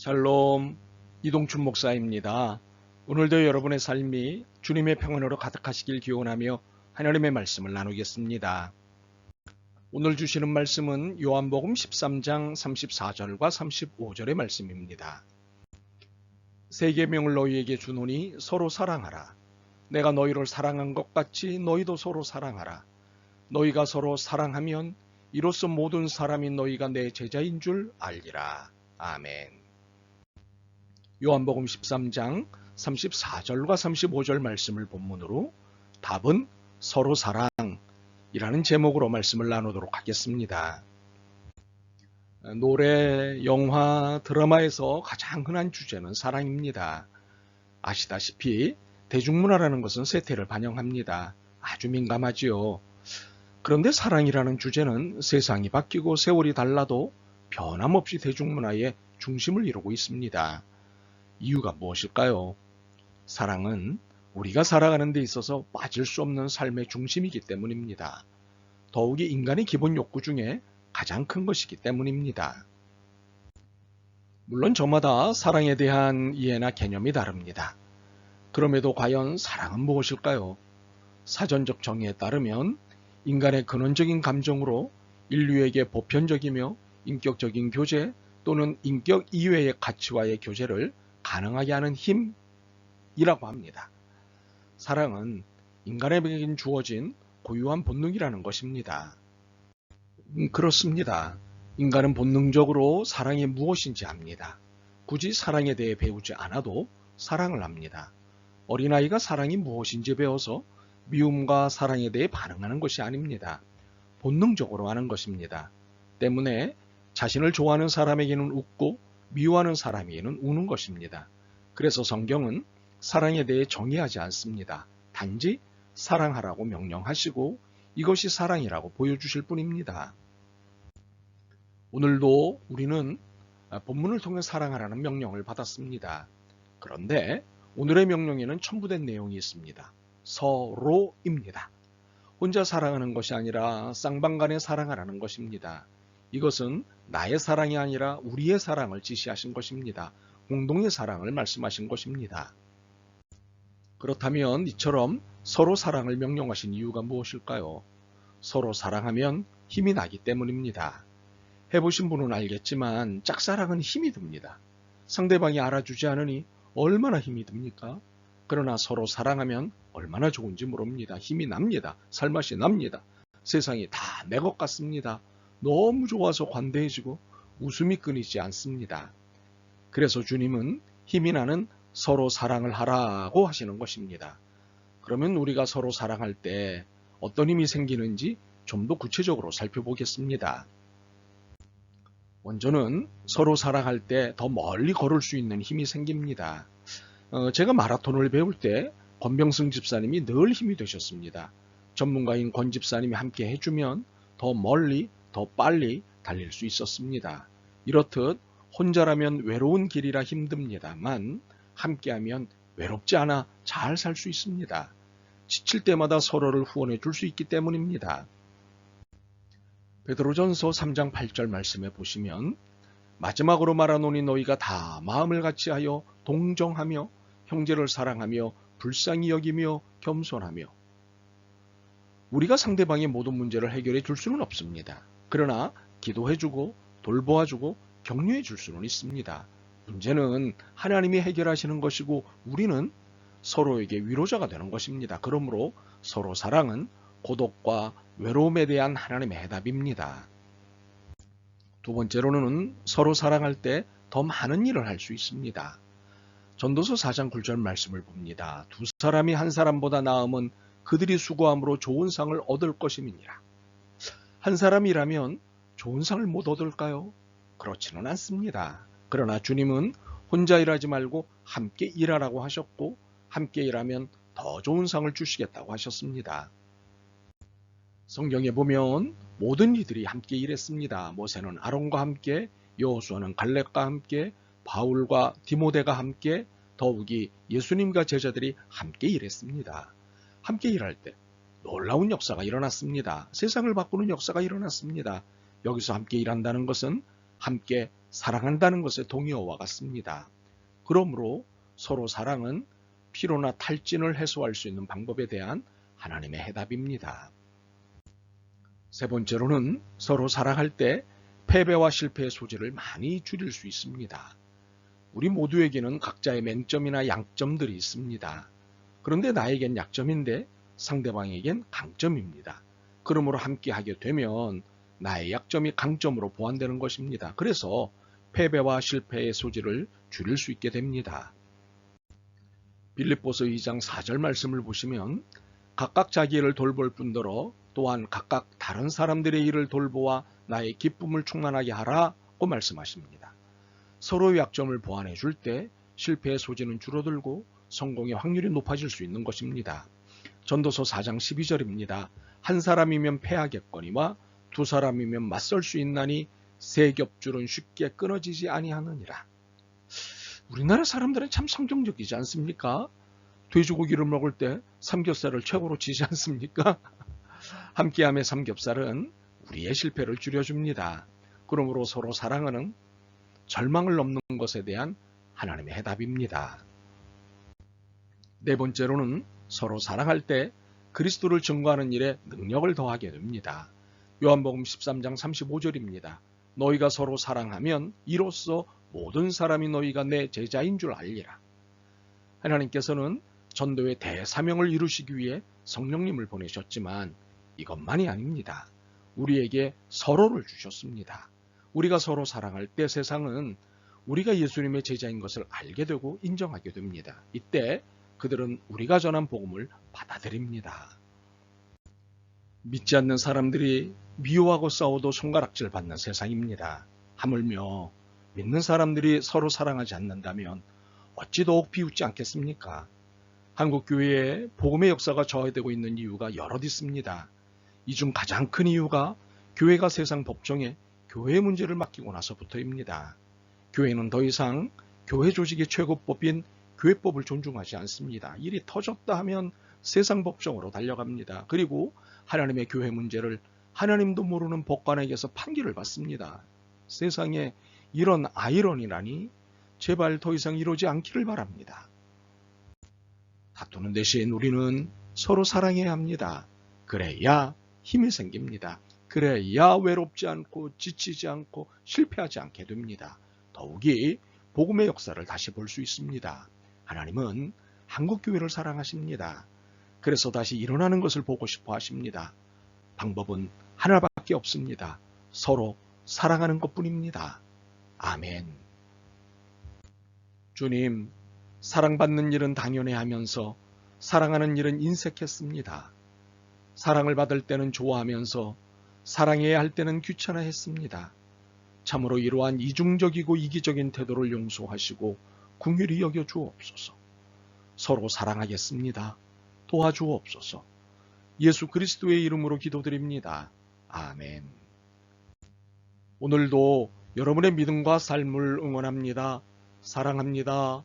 샬롬, 이동춘 목사입니다. 오늘도 여러분의 삶이 주님의 평안으로 가득하시길 기원하며 하나님의 말씀을 나누겠습니다. 오늘 주시는 말씀은 요한복음 13장 34절과 35절의 말씀입니다. 새 계명을 너희에게 주노니 서로 사랑하라. 내가 너희를 사랑한 것 같이 너희도 서로 사랑하라. 너희가 서로 사랑하면 이로써 모든 사람이 너희가 내 제자인 줄 알리라. 아멘. 요한복음 13장 34절과 35절 말씀을 본문으로 답은 서로 사랑이라는 제목으로 말씀을 나누도록 하겠습니다. 노래, 영화, 드라마에서 가장 흔한 주제는 사랑입니다. 아시다시피 대중문화라는 것은 세태를 반영합니다. 아주 민감하지요. 그런데 사랑이라는 주제는 세상이 바뀌고 세월이 달라도 변함없이 대중문화의 중심을 이루고 있습니다. 이유가 무엇일까요? 사랑은 우리가 살아가는 데 있어서 빠질 수 없는 삶의 중심이기 때문입니다. 더욱이 인간의 기본 욕구 중에 가장 큰 것이기 때문입니다. 물론 저마다 사랑에 대한 이해나 개념이 다릅니다. 그럼에도 과연 사랑은 무엇일까요? 사전적 정의에 따르면 인간의 근원적인 감정으로 인류에게 보편적이며 인격적인 교제 또는 인격 이외의 가치와의 교제를 가능하게 하는 힘이라고 합니다. 사랑은 인간에게 주어진 고유한 본능이라는 것입니다. 그렇습니다. 인간은 본능적으로 사랑이 무엇인지 압니다. 굳이 사랑에 대해 배우지 않아도 사랑을 합니다. 어린아이가 사랑이 무엇인지 배워서 미움과 사랑에 대해 반응하는 것이 아닙니다. 본능적으로 하는 것입니다. 때문에 자신을 좋아하는 사람에게는 웃고 미워하는 사람에게는 우는 것입니다. 그래서 성경은 사랑에 대해 정의하지 않습니다. 단지 사랑하라고 명령하시고 이것이 사랑이라고 보여주실 뿐입니다. 오늘도 우리는 본문을 통해 사랑하라는 명령을 받았습니다. 그런데 오늘의 명령에는 첨부된 내용이 있습니다. 서로입니다. 혼자 사랑하는 것이 아니라 쌍방간에 사랑하라는 것입니다. 이것은 나의 사랑이 아니라 우리의 사랑을 지시하신 것입니다. 공동의 사랑을 말씀하신 것입니다. 그렇다면 이처럼 서로 사랑을 명령하신 이유가 무엇일까요? 서로 사랑하면 힘이 나기 때문입니다. 해보신 분은 알겠지만 짝사랑은 힘이 듭니다. 상대방이 알아주지 않으니 얼마나 힘이 듭니까? 그러나 서로 사랑하면 얼마나 좋은지 모릅니다. 힘이 납니다. 살맛이 납니다. 세상이 다 내 것 같습니다. 너무 좋아서 관대해지고 웃음이 끊이지 않습니다. 그래서 주님은 힘이 나는 서로 사랑을 하라고 하시는 것입니다. 그러면 우리가 서로 사랑할 때 어떤 힘이 생기는지 좀 더 구체적으로 살펴보겠습니다. 먼저는 서로 사랑할 때 더 멀리 걸을 수 있는 힘이 생깁니다. 제가 마라톤을 배울 때 권병승 집사님이 늘 힘이 되셨습니다. 전문가인 권 집사님이 함께 해주면 더 멀리, 더 빨리 달릴 수 있었습니다. 이렇듯 혼자라면 외로운 길이라 힘듭니다만 함께하면 외롭지 않아 잘 살 수 있습니다. 지칠 때마다 서로를 후원해 줄 수 있기 때문입니다. 베드로전서 3장 8절 말씀에 보시면 마지막으로 말하노니 너희가 다 마음을 같이하여 동정하며 형제를 사랑하며 불쌍히 여기며 겸손하며. 우리가 상대방의 모든 문제를 해결해 줄 수는 없습니다. 그러나 기도해주고 돌보아주고 격려해 줄 수는 있습니다. 문제는 하나님이 해결하시는 것이고 우리는 서로에게 위로자가 되는 것입니다. 그러므로 서로 사랑은 고독과 외로움에 대한 하나님의 해답입니다. 두 번째로는 서로 사랑할 때 더 많은 일을 할 수 있습니다. 전도서 4장 9절 말씀을 봅니다. 두 사람이 한 사람보다 나음은 그들이 수고함으로 좋은 상을 얻을 것임이니라. 한 사람이라면 좋은 상을 못 얻을까요? 그렇지는 않습니다. 그러나 주님은 혼자 일하지 말고 함께 일하라고 하셨고 함께 일하면 더 좋은 상을 주시겠다고 하셨습니다. 성경에 보면 모든 이들이 함께 일했습니다. 모세는 아론과 함께, 여호수아는 갈렙과 함께, 바울과 디모데가 함께, 더욱이 예수님과 제자들이 함께 일했습니다. 함께 일할 때 놀라운 역사가 일어났습니다. 세상을 바꾸는 역사가 일어났습니다. 여기서 함께 일한다는 것은 함께 사랑한다는 것의 동의어와 같습니다. 그러므로 서로 사랑은 피로나 탈진을 해소할 수 있는 방법에 대한 하나님의 해답입니다. 세 번째로는 서로 사랑할 때 패배와 실패의 소지를 많이 줄일 수 있습니다. 우리 모두에게는 각자의 맹점이나 양점들이 있습니다. 그런데 나에겐 약점인데 상대방에겐 강점입니다. 그러므로 함께 하게 되면 나의 약점이 강점으로 보완되는 것입니다. 그래서 패배와 실패의 소지를 줄일 수 있게 됩니다. 빌립보서 2장 4절 말씀을 보시면 각각 자기 일을 돌볼 뿐더러 또한 각각 다른 사람들의 일을 돌보아 나의 기쁨을 충만하게 하라고 말씀하십니다. 서로의 약점을 보완해 줄 때 실패의 소지는 줄어들고 성공의 확률이 높아질 수 있는 것입니다. 전도서 4장 12절입니다. 한 사람이면 패하겠거니와 두 사람이면 맞설 수 있나니 세 겹줄은 쉽게 끊어지지 아니하느니라. 우리나라 사람들은 참 성경적이지 않습니까? 돼지고기를 먹을 때 삼겹살을 최고로 치지 않습니까? 함께함의 삼겹살은 우리의 실패를 줄여줍니다. 그러므로 서로 사랑하는 절망을 넘는 것에 대한 하나님의 해답입니다. 네 번째로는 서로 사랑할 때 그리스도를 증거하는 일에 능력을 더하게 됩니다. 요한복음 13장 35절입니다. 너희가 서로 사랑하면 이로써 모든 사람이 너희가 내 제자인 줄 알리라. 하나님께서는 전도의 대사명을 이루시기 위해 성령님을 보내셨지만 이것만이 아닙니다. 우리에게 서로를 주셨습니다. 우리가 서로 사랑할 때 세상은 우리가 예수님의 제자인 것을 알게 되고 인정하게 됩니다. 이때 그들은 우리가 전한 복음을 받아들입니다. 믿지 않는 사람들이 미워하고 싸워도 손가락질 받는 세상입니다. 하물며 믿는 사람들이 서로 사랑하지 않는다면 어찌 더욱 비웃지 않겠습니까? 한국교회에 복음의 역사가 저하되고 있는 이유가 여럿 있습니다. 이 중 가장 큰 이유가 교회가 세상 법정에 교회의 문제를 맡기고 나서부터입니다. 교회는 더 이상 교회 조직의 최고법인 교회법을 존중하지 않습니다. 일이 터졌다 하면 세상 법정으로 달려갑니다. 그리고 하나님의 교회 문제를 하나님도 모르는 법관에게서 판결을 받습니다. 세상에 이런 아이러니라니 제발 더 이상 이러지 않기를 바랍니다. 다투는 대신 우리는 서로 사랑해야 합니다. 그래야 힘이 생깁니다. 그래야 외롭지 않고 지치지 않고 실패하지 않게 됩니다. 더욱이 복음의 역사를 다시 볼 수 있습니다. 하나님은 한국교회를 사랑하십니다. 그래서 다시 일어나는 것을 보고 싶어 하십니다. 방법은 하나밖에 없습니다. 서로 사랑하는 것뿐입니다. 아멘. 주님, 사랑받는 일은 당연해 하면서 사랑하는 일은 인색했습니다. 사랑을 받을 때는 좋아하면서 사랑해야 할 때는 귀찮아했습니다. 참으로 이러한 이중적이고 이기적인 태도를 용서하시고 긍휼히 여겨 주옵소서. 서로 사랑하겠습니다. 도와주옵소서. 예수 그리스도의 이름으로 기도드립니다. 아멘. 오늘도 여러분의 믿음과 삶을 응원합니다. 사랑합니다.